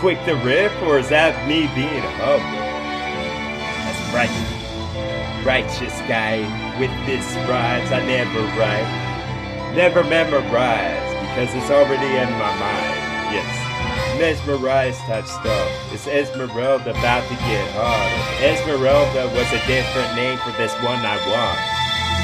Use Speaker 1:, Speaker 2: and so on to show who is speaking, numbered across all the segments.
Speaker 1: quick to rip, or is that me being humble? That's right. Righteous guy with this rhymes I never write. Never memorize, because it's already in my mind. Yes. Mesmerized type stuff. Is Esmeralda about to get hard? Esmeralda was a different name for this one I want.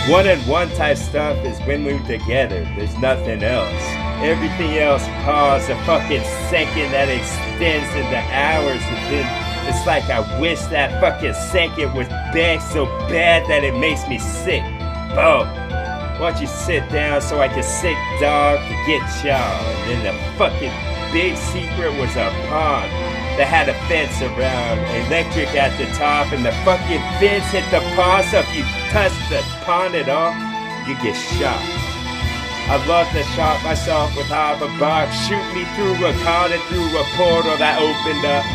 Speaker 1: One-on-one type stuff is when we're together. There's nothing else. Everything else pause a fucking second that extends into hours, and then it's like I wish that fucking second was back so bad that it makes me sick. Boom. Why don't you sit down so I can sick dog to get y'all? And then the fucking big secret was a pond that had a fence around, electric at the top, and the fucking fence hit the pond, so if you touch the pond at all, you get shot. I'd love to shot myself with half a box, shoot me through a con and through a portal that opened up,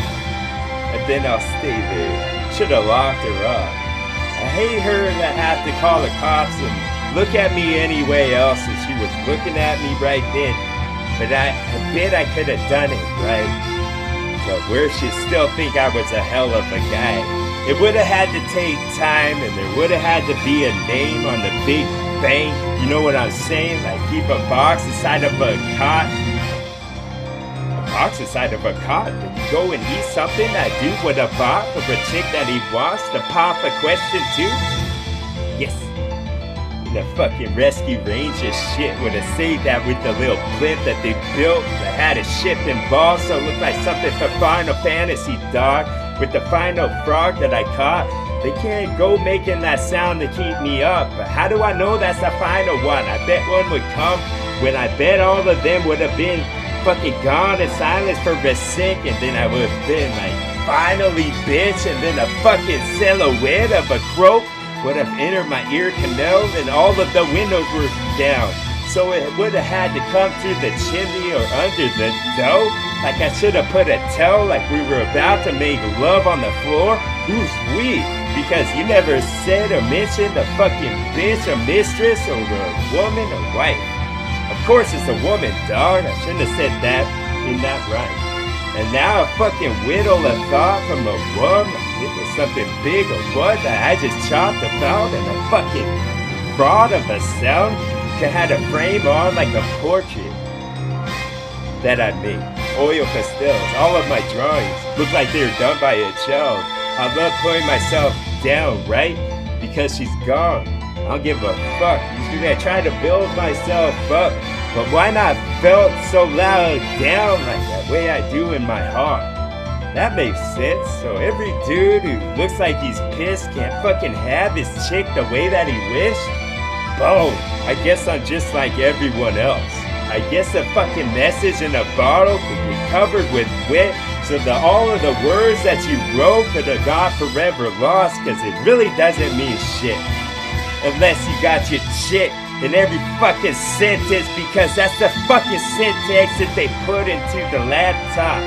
Speaker 1: and then I'll stay there. Should've locked her up. I hate her that have to call the cops and look at me anyway else, and she was looking at me right then. But I bet I could have done it, right? But where she'd still think I was a hell of a guy. It would have had to take time, and there would have had to be a name on the big bank. You know what I'm saying? Like keep a box inside of a cot. A box inside of a cot? Did you go and eat something that dude would have bought for a chick that he wants to pop a question too? Yes. The fucking Rescue Ranger shit would have saved that with the little blimp that they built that had a ship involved, so it looked like something for Final Fantasy, dog. With the final frog that I caught, they can't go making that sound to keep me up. But how do I know that's the final one? I bet one would come when I bet all of them would have been fucking gone in silence for a second. Then I would have been like, finally, bitch, and then a fucking silhouette of a crow would have entered my ear canal, and all of the windows were down. So it would have had to come through the chimney or under the door. Like I should have put a toe like we were about to make love on the floor. Who's we? Because you never said or mentioned a fucking bitch or mistress or a woman or wife. Of course it's a woman, dog. I shouldn't have said that in that rhyme. And now a fucking whittle a thought from a woman. It was something big or what that I just chopped about, and a fucking fraud of a sound had a frame on like a portrait that I made. Oil pastels, all of my drawings look like they were done by a child. I love putting myself down, right? Because she's gone. I don't give a fuck. Usually I try to build myself up, but why not felt so loud down like that way I do in my heart? That makes sense. So every dude who looks like he's pissed can't fucking have his chick the way that he wished? Boom. I guess I'm just like everyone else. I guess a fucking message in a bottle could be covered with wet, so that all of the words that you wrote could have got forever lost, cause it really doesn't mean shit. Unless you got your chick in every fucking sentence, because that's the fucking syntax that they put into the laptop.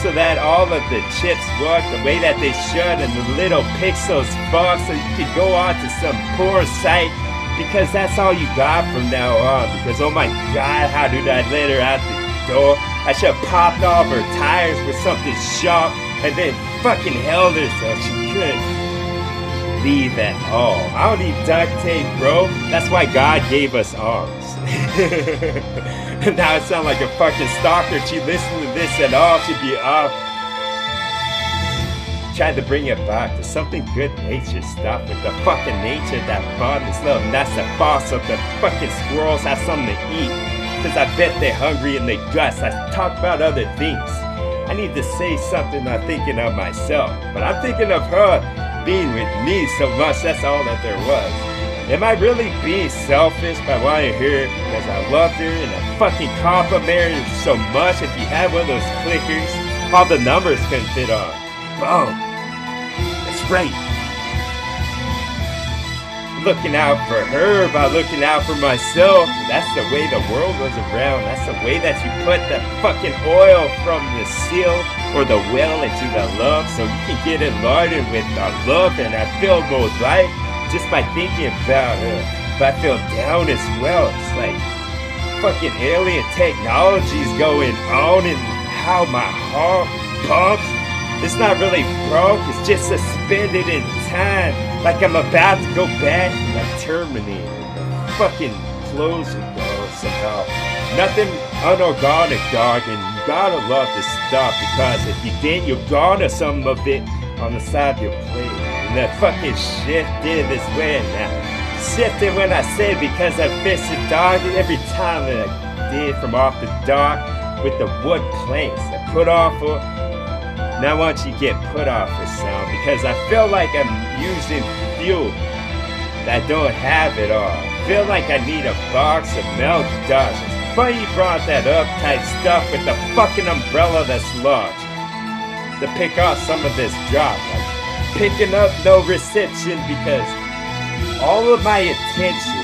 Speaker 1: So that all of the chips work the way that they should, and the little pixels fuck, so you can go on to some poor site, because that's all you got from now on. Because oh my god, how did I let her out the door? I should have popped off her tires with something sharp, and then fucking held her so she couldn't leave at all. I don't need duct tape, bro. That's why God gave us arms. Now I sound like a fucking stalker. She listened to this and all should be off. Tried to bring it back to something good nature stuff with the fucking nature that bondless love. And that's the boss of the fucking squirrels have something to eat. Cause I bet they're hungry and they guts. I talk about other things. I need to say something I'm thinking of myself. But I'm thinking of her being with me so much, that's all that there was. Am I really being selfish by wanting her because I loved her and I fucking complimented her so much? If you had one of those clickers, all the numbers couldn't fit on. Boom. That's right. Looking out for her by looking out for myself. That's the way the world goes around. That's the way that you put the fucking oil from the seal or the well into the love, so you can get it loaded with the love, and I feel more light just by thinking about her. But I feel down as well. It's like fucking alien technology's going on, and how my heart pumps. It's not really broke, it's just suspended in time. Like I'm about to go back, like Terminator. The fucking closing door somehow. Nothing unorganic, dog, and you gotta love this stuff because if you didn't, you'll garner some of it on the side of your plate. And that fucking shifted this way now. Shifted when I said because I fished the dog every time that I did from off the dock with the wood planks I put off for. Now once you get put off for sound because I feel like I'm using fuel that I don't have it all. I feel like I need a box of milk dust. It's funny you brought that up type stuff with the fucking umbrella that's large. To pick off some of this drop. Like picking up no reception because all of my attention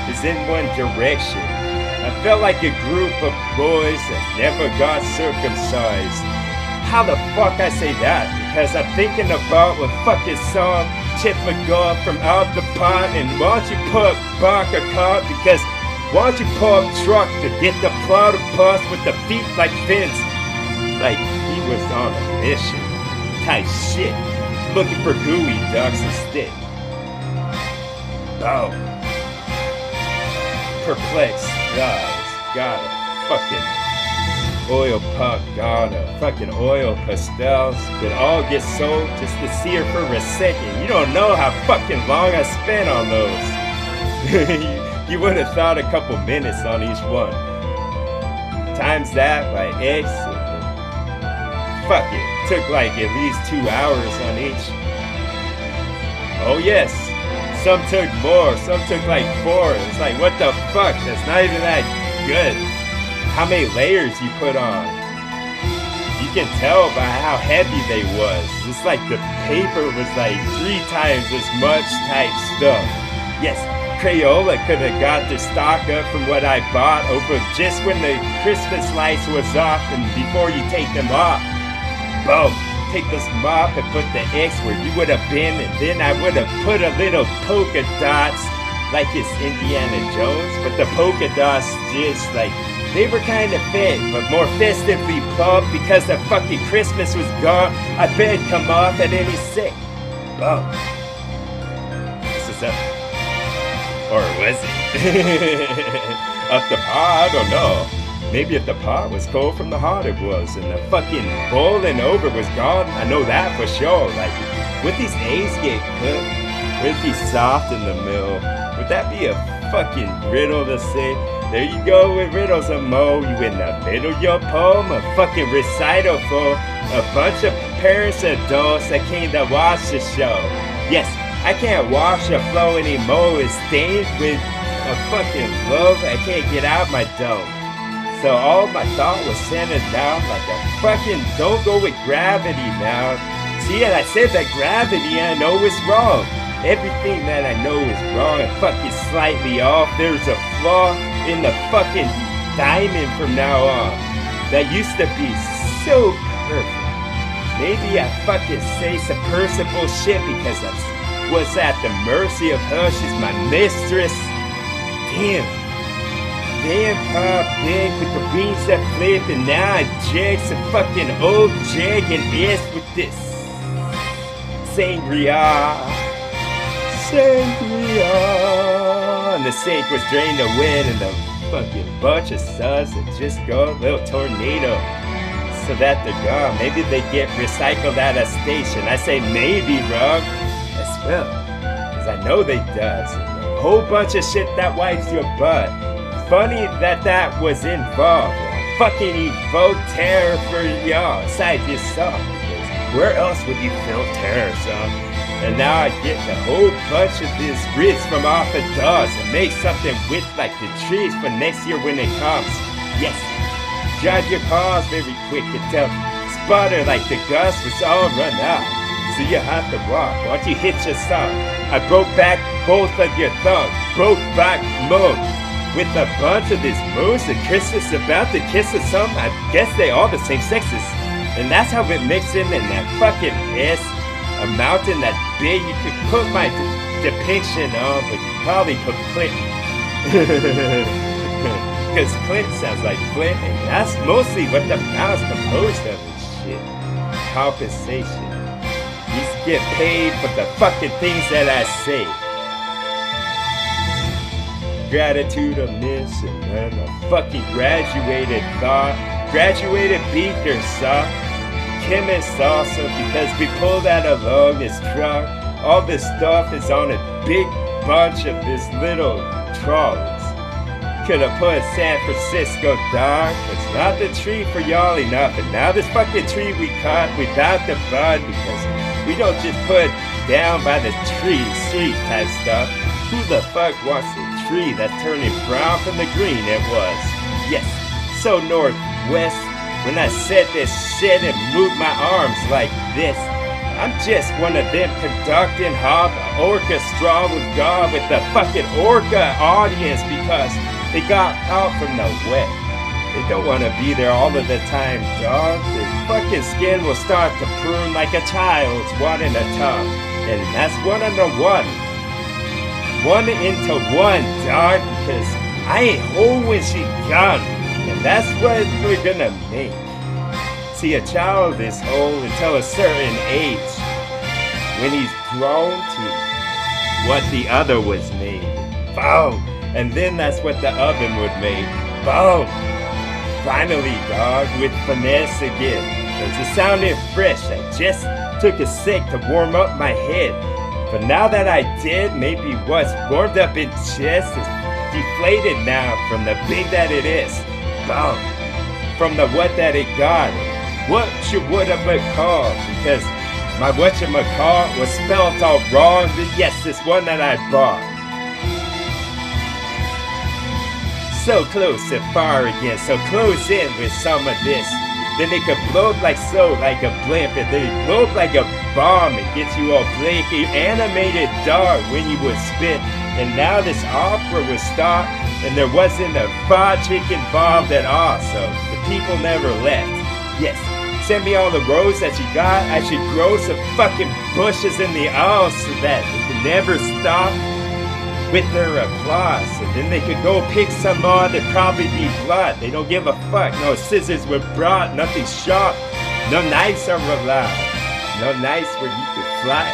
Speaker 1: is in one direction. I felt like a group of boys that never got circumcised. How the fuck I say that? Because I'm thinking about what fucking song Chip McGaw from Out the Pond and why don't you put Barker Cart because why don't you pull up truck to get the platypus with the feet like fins? Like he was on a mission. Type shit. Looking for gooey ducks instead. Oh. Perplexed guys. Got a fucking oil pump, Ghana, fucking oil pastels that all get sold just to see her for a second. You don't know how fucking long I spent on those. you would have thought a couple minutes on each one. Times that by X. Fuck it, took like at least 2 hours on each. Oh yes, some took more, some took like 4. It's like what the fuck, that's not even that good. How many layers you put on. You can tell by how heavy they was. It's like the paper was like 3 times as much type stuff. Yes, Crayola could have got their stock up from what I bought over just when the Christmas lights was off and before you take them off. Boom, take this mop and put the X where you would have been and then I would have put a little polka dots like it's Indiana Jones, but the polka dots just like they were kind of fake, but more festively plump because the fucking Christmas was gone. I bet it'd come off at any sec. Boom. This is up. Or was it? Up the pot? I don't know. Maybe if the pot was cold from the hot it was, and the fucking boiling over was gone. I know that for sure. Like, would these eggs get cooked? Would it be soft in the middle? Would that be a fucking riddle to say? There you go with riddles and mo. You in the middle of your poem, a fucking recital for a bunch of parents and adults that came to watch the show. Yes, I can't watch the flow anymore. It's stained with a fucking love I can't get out my dome. So all my thought was centered down like a fucking don't go with gravity now. See, I said that gravity, I know it's wrong. Everything that I know is wrong and fucking slightly off. There's a flaw in the fucking diamond from now on. That used to be so perfect. Maybe I fucking say some person bullshit because I was at the mercy of her. She's my mistress. Damn. Damn, Pop Big with the beans that flip and now I jag some fucking old jag and ass with this sangria. And the sink was drained away and the fucking bunch of suds that just go a little tornado so that they're gone. Maybe they get recycled at a station. I say maybe wrong as well, because I know they does. A whole bunch of shit that wipes your butt. Funny that was involved. Fucking evoke terror for y'all aside yourself. Where else would you feel terror, son? And now I get a whole bunch of this grits from off the doors and make something with like the trees for next year when it comes. Yes, drive your cars very quick until spotter like the gus was all run out. So you have to walk. Once you hit your song, I broke back both of your thumbs. Broke back mode. With a bunch of these moves and Christmas about to kiss or something, I guess they all the same sexes. And that's how it mixed in that fucking ass. A mountain that big, you could put my depiction on, but you probably put Clinton. Because Clint sounds like Flint, and that's mostly what the pound's composed of and shit. Compensation. You get paid for the fucking things that I say. Gratitude, omission, and a fucking graduated thought. Graduated beaker, son. Chemist also, because we pulled out along this truck. All this stuff is on a big bunch of this little trolleys. Could have put San Francisco dark. It's not the tree for y'all enough. And now this fucking tree we cut without the bud, because we don't just put down by the tree, street type stuff. Who the fuck wants a tree that's turning brown from the green it was? Yes, so northwest. When I said this shit and moved my arms like this, I'm just one of them conducting hog orchestra with God with the fucking orca audience, because they got out from the wet. They don't want to be there all of the time, dog. Their fucking skin will start to prune like a child's wanting a tongue. And that's one into one. One into one, dog, because I ain't old when she young. And that's what we're gonna make. See, a child is old until a certain age, when he's grown to what the other was made. Boom! And then that's what the oven would make. Boom! Finally, dog, with finesse again. Cause it sounded fresh. I just took a sec to warm up my head. But now that I did, maybe what's warmed up in chest is deflated now from the big that it is. Boom! From the what that it got. What you would have called, because my whatchamacall was spelled all wrong. But yes, this one that I bought. So close and far again, so close in with some of this. Then they could blow up like so, like a blimp, and they blow up like a bomb and get you all blinky, animated dog when you would spit. And now this opera was stopped, and there wasn't a fried chicken involved at all, so the people never left. Yes, send me all the rows that you got. I should grow some fucking bushes in the aisle so that they can never stop with their applause. And then they could go pick some more. There'd probably be blood. They don't give a fuck. No scissors were brought, nothing sharp. No knives are allowed. No knives where you could fly.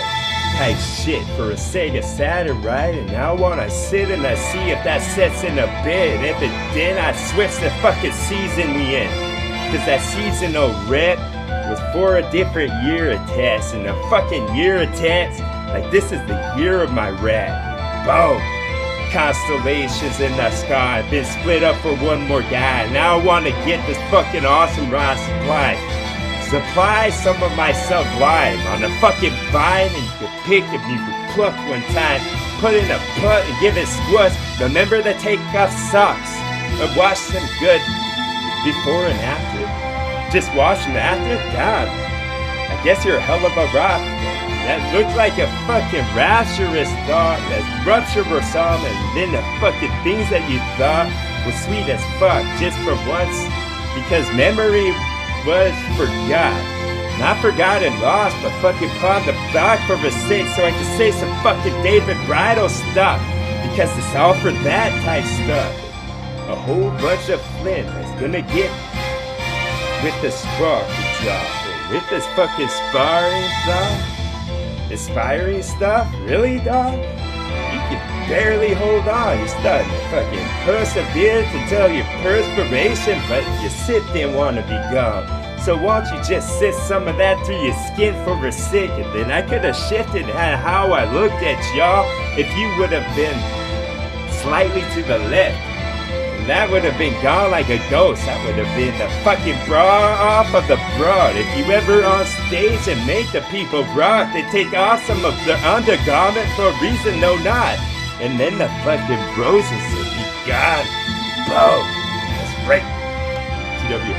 Speaker 1: Type shit for a Sega Saturn, right? And now I wanna sit and I see if that sets in a bed. If it did, I switch the fucking season we in. Cause that seasonal rep was for a different year of tests. And the fucking year of tests, like this is the year of my rat. Boom! Constellations in the sky, been split up for one more guy. Now I wanna get this fucking awesome raw supply. Supply some of my sublime on a fucking vine, and you could pick if you could pluck one time. Put in a putt and give it squash. Remember to take off socks and wash them good before and after. Just wash them after? God, I guess you're a hell of a rock. That looked like a fucking rapturous thought that's rupture or some, and then the fucking things that you thought was sweet as fuck just for once, because memory was forgot. Not forgotten, lost, but fucking pawned the back for mistake so I could say some fucking David Bridal stuff, because it's all for that type stuff. A whole bunch of Flint that's gonna get with the sparkle job, with this fucking sparring stuff. Inspiring stuff? Really, dog? You can barely hold on. You're starting to fucking persevere until your perspiration, but you sit there and want to be gone. So why don't you just sit some of that through your skin for a second? Then I could have shifted how I looked at y'all if you would have been slightly to the left. That would have been gone like a ghost. That would have been the fucking bra off of the broad. If you ever on stage and make the people rock, they take off some of their undergarment for a reason, no not. And then the fucking roses would be gone. Boom. That's right. TW.